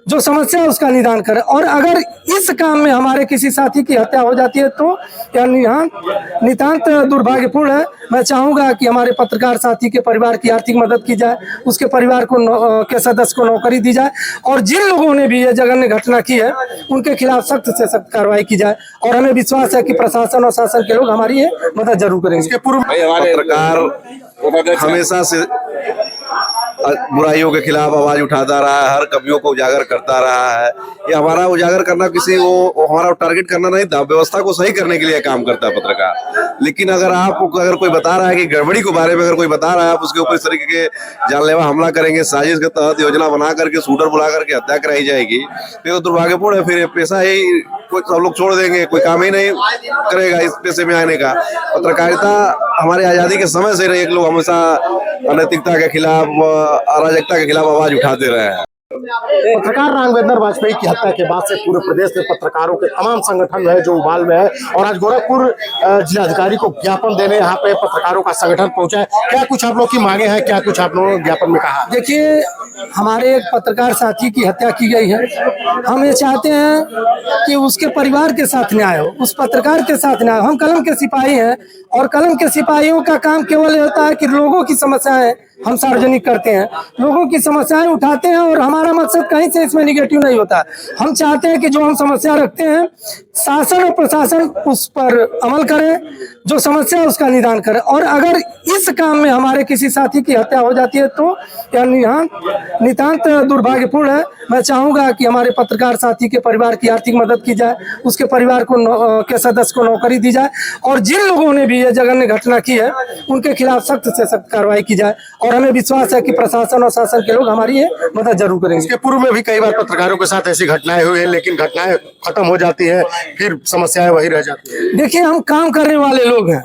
जो समस्या है उसका निदान करें। और अगर इस काम में हमारे किसी साथी की हत्या हो जाती है तो यह नितांत दुर्भाग्यपूर्ण है। मैं चाहूँगा कि हमारे पत्रकार साथी के परिवार की आर्थिक मदद की जाए, उसके परिवार को के सदस्य को नौकरी दी जाए, और जिन लोगों ने भी ये जघन्य घटना की है उनके खिलाफ सख्त से सख्त कार्रवाई की जाए। और हमें विश्वास है कि प्रशासन और शासन के लोग हमारी ये मदद जरूर करेंगे। इसके पूर्व पत्रकार हमेशा से बुराइयों के खिलाफ आवाज उठाता रहा है, हर कमियों को उजागर करता रहा है। ये हमारा उजागर करना किसी को हमारा टारगेट करना नहीं था, व्यवस्था को सही करने के लिए काम करता है पत्रकार। लेकिन अगर कोई बता रहा है कि गड़बड़ी के बारे में अगर कोई बता रहा है, आप उसके ऊपर इस तरीके के जानलेवा हमला करेंगे, साजिश के तहत योजना बना करके शूटर बुला करके हत्या कराई जाएगी, तो दुर्भाग्यपूर्ण है। फिर पेशा ही कोई सब लोग छोड़ देंगे, कोई काम ही नहीं करेगा इस पेशे में आने का। पत्रकारिता हमारे आजादी के समय से एक लोग हमेशा अनैतिकता के खिलाफ, अराजकता के खिलाफ आवाज उठाते रहे हैं। पत्रकार राघवेंद्र वाजपेयी की हत्या के बाद से पूरे प्रदेश में पत्रकारों के तमाम संगठन है जो उबाल में है, और आज गोरखपुर जिलाधिकारी को ज्ञापन देने यहाँ पे पत्रकारों का संगठन पहुंचा है। क्या कुछ आप लोग की मांगे हैं, क्या कुछ आप लोगों ने ज्ञापन में कहा? देखिए, हमारे एक पत्रकार साथी की हत्या की गई है। हम ये चाहते हैं कि उसके परिवार के साथ न्याय हो, उस पत्रकार के साथ न्याय हो। हम कलम के सिपाही हैं, और कलम के सिपाहियों का काम केवल ये होता है कि लोगों की समस्याएं हम सार्वजनिक करते हैं, लोगों की समस्याएं उठाते हैं, और हमारा मकसद कहीं से इसमें निगेटिव नहीं होता। हम चाहते हैं कि जो हम समस्या रखते हैं, शासन और प्रशासन उस पर अमल करे, जो समस्या है उसका निदान करे। और अगर इस काम में हमारे किसी साथी की हत्या हो जाती है तो यह नितांत दुर्भाग्यपूर्ण है। मैं चाहूँगा कि हमारे पत्रकार साथी के परिवार की आर्थिक मदद की जाए, उसके परिवार को के सदस्य को नौकरी दी जाए, और जिन लोगों ने भी ये जघन्य घटना की है उनके खिलाफ सख्त से सख्त कार्रवाई की जाए। और हमें विश्वास है कि प्रशासन और शासन के लोग हमारी ये मदद जरूर करेंगे। इसके पूर्व में भी कई बार पत्रकारों के साथ ऐसी घटनाएं हुई है, लेकिन घटनाएं खत्म हो जाती है, फिर समस्याएं वही रह जाती है। देखिए, हम काम करने वाले लोग हैं।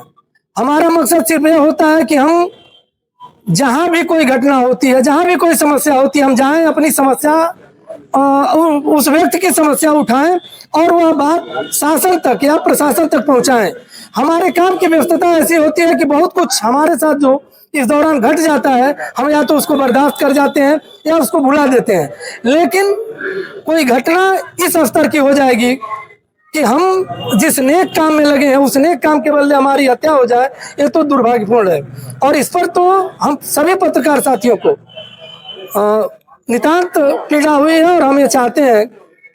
हमारा मकसद सिर्फ ये होता है कि हम जहां भी कोई घटना होती है, जहां भी कोई समस्या होती है, हम जाएं, अपनी समस्या उस व्यक्ति की समस्या उठाएं, और वह बात शासन तक या प्रशासन तक पहुंचाएं। हमारे काम की व्यस्तता ऐसी होती है कि बहुत कुछ हमारे साथ जो इस दौरान घट जाता है, हम या तो उसको बर्दाश्त कर जाते हैं या उसको भुला देते हैं। लेकिन कोई घटना इस स्तर की हो जाएगी कि हम जिस नेक काम में लगे हैं उस नेक काम के बदले हमारी हत्या हो जाए, ये तो दुर्भाग्यपूर्ण है। और इस पर तो हम सभी पत्रकार साथियों को नितांत पीड़ा हुई है, और हम ये चाहते हैं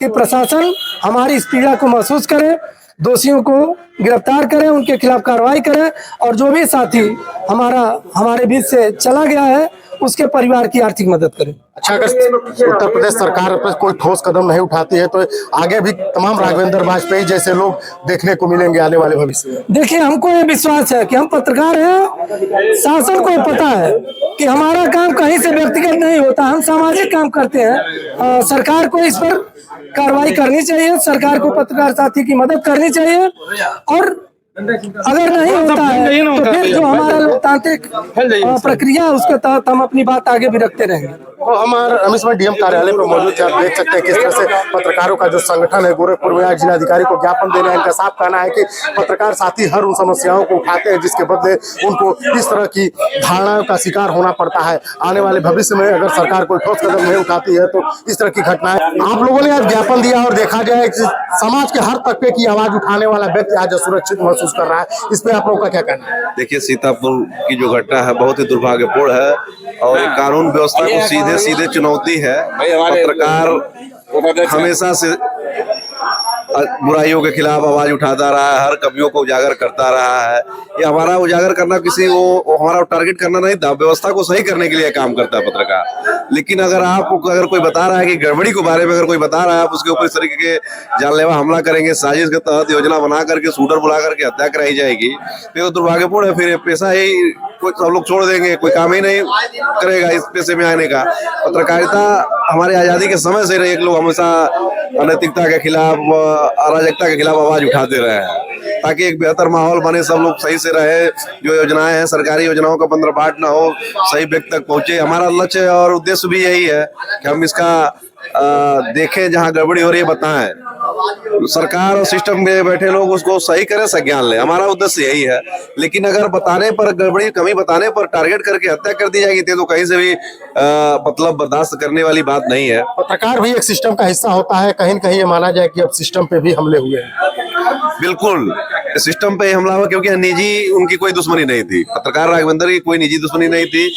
कि प्रशासन हमारी इस पीड़ा को महसूस करे, दोषियों को गिरफ्तार करें, उनके खिलाफ कार्रवाई करें, और जो भी साथी हमारे बीच से चला गया है उसके परिवार की आर्थिक मदद करें। अच्छा, अगर उत्तर प्रदेश सरकार पर कोई ठोस कदम नहीं उठाती है तो आगे भी तमाम राघवेंद्र वाजपेयी जैसे लोग देखने को मिलेंगे आने वाले भविष्य में। देखिए, हमको ये विश्वास है कि हम पत्रकार हैं, शासन को पता है कि हमारा काम कहीं से व्यक्तिगत नहीं होता, हम सामाजिक काम करते हैं। सरकार को इस पर कार्रवाई करनी चाहिए, सरकार को पत्रकार साथी की मदद करनी चाहिए, और अगर नहीं होता है तो फिर जो हमारा लोकतांत्रिक प्रक्रिया है उसके तहत हम अपनी बात आगे भी रखते रहेंगे। तो हम इसमें डीएम कार्यालय पर मौजूद थे, आप देख सकते हैं किस तरह से पत्रकारों का जो संगठन है गोरखपुर में आज जिलाधिकारी को ज्ञापन देना है। इनका साफ कहना है कि पत्रकार साथी हर उन समस्याओं को उठाते हैं जिसके बदले उनको इस तरह की धारणाओं का शिकार होना पड़ता है। आने वाले भविष्य में अगर सरकार कोई ठोस कदम नहीं उठाती है तो इस तरह की घटनाएं। आप लोगों ने आज ज्ञापन दिया और देखा जाए कि समाज के हर तबके की आवाज उठाने वाला व्यक्ति आज असुरक्षित महसूस कर रहा है, इस पे आप लोगों का क्या कहना है? देखिए, सीतापुर की जो घटना है बहुत ही दुर्भाग्यपूर्ण है, और कानून व्यवस्था को सीधे सीधे चुनौती है। पत्रकार हमेशा से बुराइयों के खिलाफ आवाज उठाता रहा है, हर कमियों को उजागर करता रहा है। ये हमारा उजागर करना किसी को हमारा टारगेट करना नहीं था, व्यवस्था को सही करने के लिए काम करता है पत्रकार। लेकिन अगर कोई बता रहा है कि गड़बड़ी के बारे में अगर कोई बता रहा है, आप उसके ऊपर इस तरीके के जानलेवा हमला करेंगे, साजिश के तहत योजना बना करके शूटर बुला करके हत्या कराई जाएगी, तो दुर्भाग्यपूर्ण है। फिर पेशा ही कोई सब लोग छोड़ देंगे, कोई काम ही नहीं करेगा इस पेशे में आने का। पत्रकारिता हमारे आजादी के समय से एक लोग हमेशा अनैतिकता के खिलाफ, अराजकता के खिलाफ आवाज उठाते रहे हैं, ताकि एक बेहतर माहौल बने, सब लोग सही से रहे, जो योजनाएं हैं सरकारी योजनाओं का बंदरबाट ना हो, सही व्यक्ति तक पहुंचे। हमारा लक्ष्य और उद्देश्य भी यही है कि हम इसका देखें, जहां गड़बड़ी हो रही है बताएं। सरकार और सिस्टम में बैठे लोग उसको सही करें, संज्ञान लें, हमारा उद्देश्य यही है। लेकिन अगर बताने पर गड़बड़ी कमी बताने पर टारगेट करके हत्या कर दी जाएगी तो कहीं से भी मतलब बर्दाश्त करने वाली बात नहीं है। पत्रकार भी एक सिस्टम का हिस्सा होता है, कहीं न कहीं ये माना जाए कि अब सिस्टम पे भी हमले हुए हैं। बिल्कुल सिस्टम पे हमला हुआ, क्योंकि निजी उनकी कोई दुश्मनी नहीं थी, पत्रकार राघवेंद्र की कोई निजी दुश्मनी नहीं थी।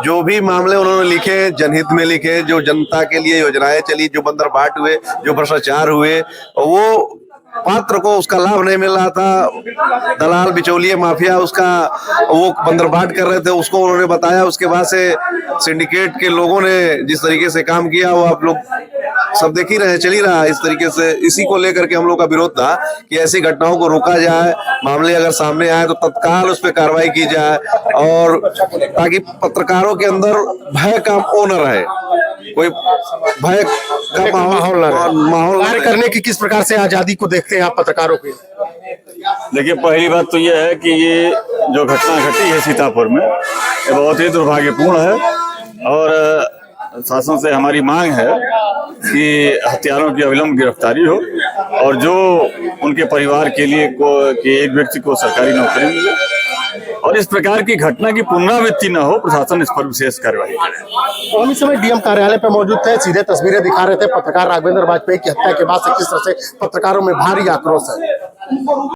जो भी मामले उन्होंने लिखे जनहित में लिखे, जो जनता के लिए योजनाएं चली, जो बंदरबाट हुए, जो भ्रष्टाचार हुए, वो पात्र को उसका लाभ नहीं मिल रहा था, दलाल बिचौलिए माफिया उसका वो बंदरबाट कर रहे थे, उसको उन्होंने बताया। उसके बाद से सिंडिकेट के लोगों ने जिस तरीके से काम किया वो आप लोग सब देख ही रहे, चल ही रहा है इस तरीके से। इसी को लेकर के हम लोग का विरोध था कि ऐसी घटनाओं को रोका जाए, मामले अगर सामने आए तो तत्काल उस पर कार्रवाई की जाए, और ताकि पत्रकारों के अंदर भय का वो न रहे, कोई भय का माहौल कार्य करने की किस प्रकार से आजादी को देखते हैं आप पत्रकारों की? देखिए, पहली बात तो यह है कि ये जो घटना घटी है सीतापुर में, ये बहुत ही दुर्भाग्यपूर्ण है और शासन से हमारी मांग है कि हत्यारों की अविलंब गिरफ्तारी हो और जो उनके परिवार के लिए कि एक व्यक्ति को सरकारी नौकरी मिले और इस प्रकार की घटना की पुनरावृत्ति न हो, प्रशासन इस पर विशेष कार्रवाई करे। तो हम इस समय डीएम कार्यालय पर मौजूद थे, सीधे तस्वीरें दिखा रहे थे पत्रकार राघवेंद्र वाजपेयी की हत्या के बाद से किस तरह से पत्रकारों में भारी आक्रोश है।